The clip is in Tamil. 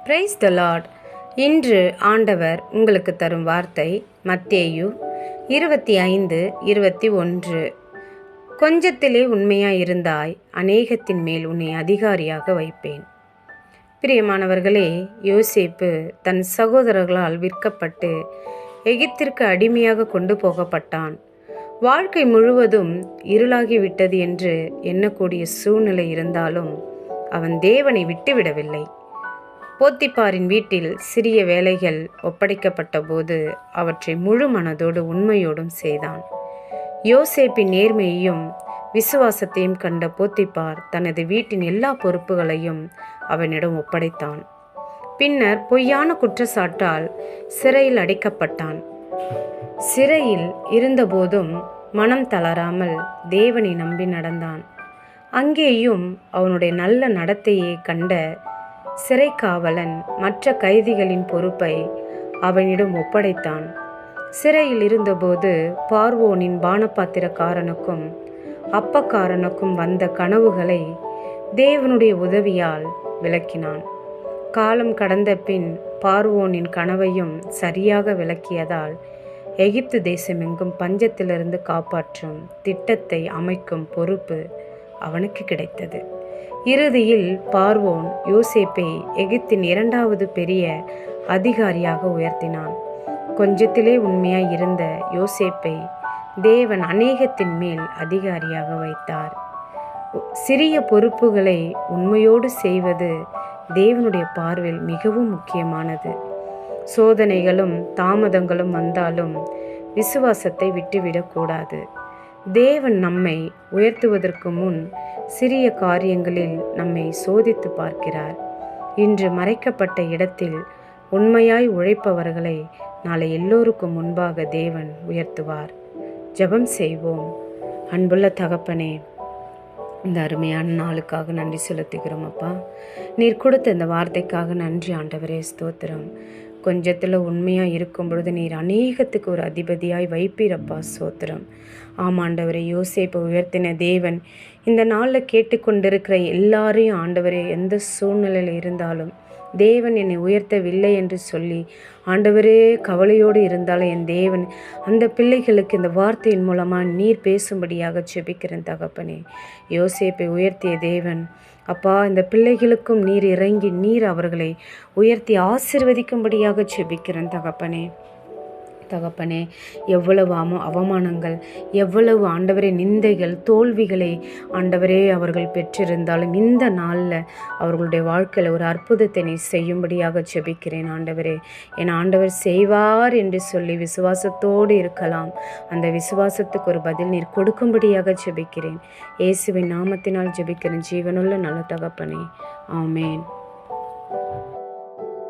Praise the Lord. இன்று ஆண்டவர் உங்களுக்கு தரும் வார்த்தை மத்தேயு 25:21. கொஞ்சத்திலே உண்மையாயிருந்தாய், அநேகத்தின் மேல் உன்னை அதிகாரியாக வைப்பேன். பிரியமானவர்களே, யோசேப்பு தன் சகோதரர்களால் விற்கப்பட்டு எகிப்திற்கு அடிமையாக கொண்டு போகப்பட்டான். வாழ்க்கை முழுவதும் இருளாகிவிட்டது என்று எண்ணக்கூடிய சூழ்நிலை இருந்தாலும் அவன் தேவனை விட்டுவிடவில்லை. போத்திபாரின் வீட்டில் சிறிய வேலைகள் ஒப்படைக்கப்பட்ட போது அவற்றை முழு மனதோடு உண்மையோடும் செய்தான். யோசேப்பின் நேர்மையையும் விசுவாசத்தையும் கண்ட போத்திபார் தனது வீட்டின் எல்லா பொறுப்புகளையும் அவனிடம் ஒப்படைத்தான். பின்னர் பொய்யான குற்றச்சாட்டால் சிறையில் அடைக்கப்பட்டான். சிறையில் இருந்தபோதும் மனம் தளராமல் தேவனை நம்பி நடந்தான். அங்கேயும் அவனுடைய நல்ல நடத்தையை கண்ட சிறை காவலன் மற்ற கைதிகளின் பொறுப்பை அவனிடம் ஒப்படைத்தான். சிறையில் இருந்தபோது பார்வோனின் பானபாத்திரக்காரனுக்கும் அப்பக்காரனுக்கும் வந்த கனவுகளை தேவனுடைய உதவியால் விளக்கினான். காலம் கடந்த பின் பார்வோனின் கனவையும் சரியாக விளக்கியதால் எகிப்து தேசமெங்கும் பஞ்சத்திலிருந்து காப்பாற்றும் திட்டத்தை அமைக்கும் பொறுப்பு அவனுக்கு கிடைத்தது. இறுதியில் பார்வோன் யோசேப்பை எகிப்தின் 2வது பெரிய அதிகாரியாக உயர்த்தினான். கொஞ்சத்திலே உண்மையாய் இருந்த யோசேப்பை தேவன் அநேகத்தின் மேல் அதிகாரியாக வைத்தார். சிறிய பொறுப்புகளை உண்மையோடு செய்வது தேவனுடைய பார்வையில் மிகவும் முக்கியமானது. சோதனைகளும் தாமதங்களும் வந்தாலும் விசுவாசத்தை விட்டுவிடக்கூடாது. தேவன் நம்மை உயர்த்துவதற்கு முன் சிறிய காரியங்களில் நம்மை சோதித்து பார்க்கிறார். இன்று மறைக்கப்பட்ட இடத்தில் உண்மையாய் உழைப்பவர்களை நாளை எல்லோருக்கும் முன்பாக தேவன் உயர்த்துவார். ஜெபம் செய்வோம். அன்புள்ள தகப்பனே, இந்த அருமையான நாளுக்காக நன்றி செலுத்துகிறோம் அப்பா. நீர் கொடுத்த இந்த வார்த்தைக்காக நன்றி ஆண்டவரே, ஸ்தோத்திரம். கொஞ்சத்தில் உண்மையாக இருக்கும் பொழுது நீர் அநேகத்துக்கு ஒரு அதிபதியாய் வைப்பீரப்பா, ஸ்தோத்திரம். ஆமாண்டவரே, யோசேப்பை உயர்த்தின தேவன் இந்த நாளில் கேட்டுக்கொண்டிருக்கிற எல்லாரையும் ஆண்டவரே, எந்த சூழ்நிலையில் இருந்தாலும் தேவன் என்னை உயர்த்தவில்லை என்று சொல்லி ஆண்டவரே கவலையோடு இருந்தாலும் என் தேவன் அந்த பிள்ளைகளுக்கு இந்த வார்த்தையின் மூலமாக நீர் பேசும்படியாக ஜெபிக்கிறேன் தகப்பனே. யோசேப்பை உயர்த்திய தேவன் அப்பா, இந்த பிள்ளைகளுக்கும் நீர் இறங்கி நீர் அவர்களை உயர்த்தி ஆசீர்வதிக்கும்படியாக ஜெபிக்கிறேன் தகப்பனே. எவ்வளவு அவமானங்கள், எவ்வளவு ஆண்டவரே நிந்தைகள், தோல்விகளை ஆண்டவரே அவர்கள் பெற்றிருந்தாலும் இந்த நாளில் அவர்களுடைய வாழ்க்கையில் ஒரு அற்புதத்தை நீ செய்யும்படியாக ஜெபிக்கிறேன் ஆண்டவரே. என் ஆண்டவர் செய்வார் என்று சொல்லி விசுவாசத்தோடு இருக்கலாம். அந்த விசுவாசத்துக்கு ஒரு பதில் நீர் கொடுக்கும்படியாக ஜெபிக்கிறேன். இயேசுவின் நாமத்தினால் ஜெபிக்கிறேன் ஜீவனுள்ள நல்ல தகப்பனே. ஆமேன்.